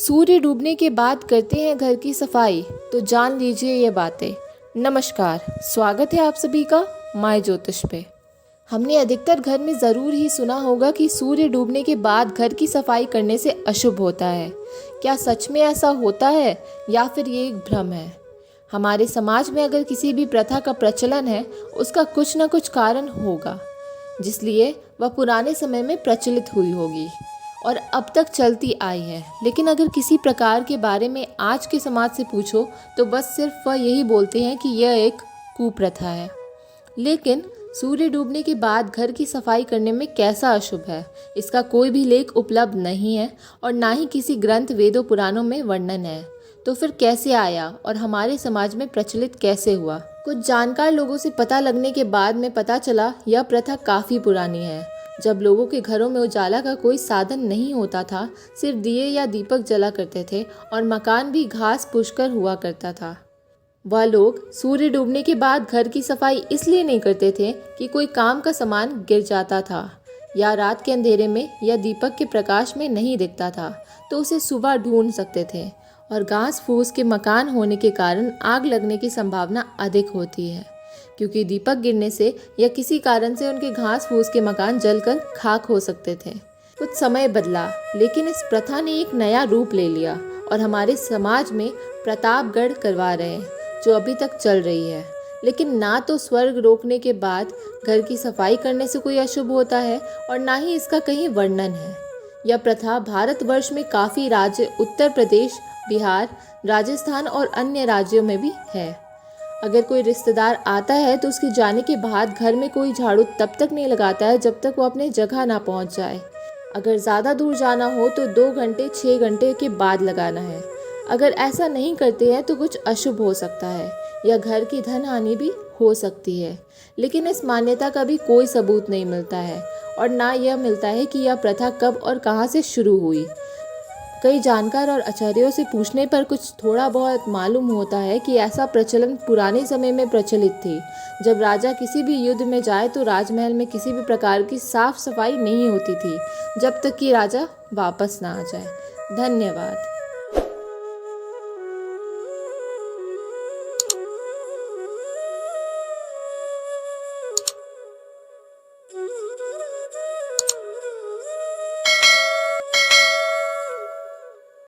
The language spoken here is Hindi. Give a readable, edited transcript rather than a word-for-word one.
सूर्य डूबने के बाद करते हैं घर की सफाई, तो जान लीजिए ये बातें। नमस्कार, स्वागत है आप सभी का माय ज्योतिष पे। हमने अधिकतर घर में ज़रूर ही सुना होगा कि सूर्य डूबने के बाद घर की सफाई करने से अशुभ होता है। क्या सच में ऐसा होता है या फिर ये एक भ्रम है? हमारे समाज में अगर किसी भी प्रथा का प्रचलन है, उसका कुछ न कुछ कारण होगा, जिसलिए वह पुराने समय में प्रचलित हुई होगी और अब तक चलती आई है। लेकिन अगर किसी प्रकार के बारे में आज के समाज से पूछो तो बस सिर्फ वह यही बोलते हैं कि यह एक कुप्रथा है। लेकिन सूर्य डूबने के बाद घर की सफाई करने में कैसा अशुभ है, इसका कोई भी लेख उपलब्ध नहीं है और ना ही किसी ग्रंथ वेदों पुराणों में वर्णन है। तो फिर कैसे आया और हमारे समाज में प्रचलित कैसे हुआ? कुछ जानकार लोगों से पता लगने के बाद में पता चला यह प्रथा काफ़ी पुरानी है। जब लोगों के घरों में उजाला का कोई साधन नहीं होता था, सिर्फ दिए या दीपक जला करते थे और मकान भी घास पुष्कर हुआ करता था। वह लोग सूर्य डूबने के बाद घर की सफाई इसलिए नहीं करते थे कि कोई काम का सामान गिर जाता था या रात के अंधेरे में या दीपक के प्रकाश में नहीं दिखता था, तो उसे सुबह ढूंढ सकते थे। और घास फूस के मकान होने के कारण आग लगने की संभावना अधिक होती है, क्योंकि दीपक गिरने से या किसी कारण से उनके घास फूस के मकान जलकर खाक हो सकते थे। कुछ समय बदला, लेकिन इस प्रथा ने एक नया रूप ले लिया और हमारे समाज में प्रतापगढ़ करवा रहे हैं, जो अभी तक चल रही है। लेकिन ना तो स्वर्ग रोकने के बाद घर की सफाई करने से कोई अशुभ होता है और ना ही इसका कहीं वर्णन है। यह प्रथा भारतवर्ष में काफ़ी राज्य, उत्तर प्रदेश, बिहार, राजस्थान और अन्य राज्यों में भी है। अगर कोई रिश्तेदार आता है तो उसके जाने के बाद घर में कोई झाड़ू तब तक नहीं लगाता है जब तक वो अपने जगह ना पहुंच जाए। अगर ज़्यादा दूर जाना हो तो 2 घंटे 6 घंटे के बाद लगाना है। अगर ऐसा नहीं करते हैं तो कुछ अशुभ हो सकता है या घर की धन हानि भी हो सकती है। लेकिन इस मान्यता का भी कोई सबूत नहीं मिलता है और ना यह मिलता है कि यह प्रथा कब और कहाँ से शुरू हुई। कई जानकार और आचार्यों से पूछने पर कुछ थोड़ा बहुत मालूम होता है कि ऐसा प्रचलन पुराने समय में प्रचलित थी। जब राजा किसी भी युद्ध में जाए तो राजमहल में किसी भी प्रकार की साफ सफाई नहीं होती थी, जब तक कि राजा वापस ना आ जाए। धन्यवाद।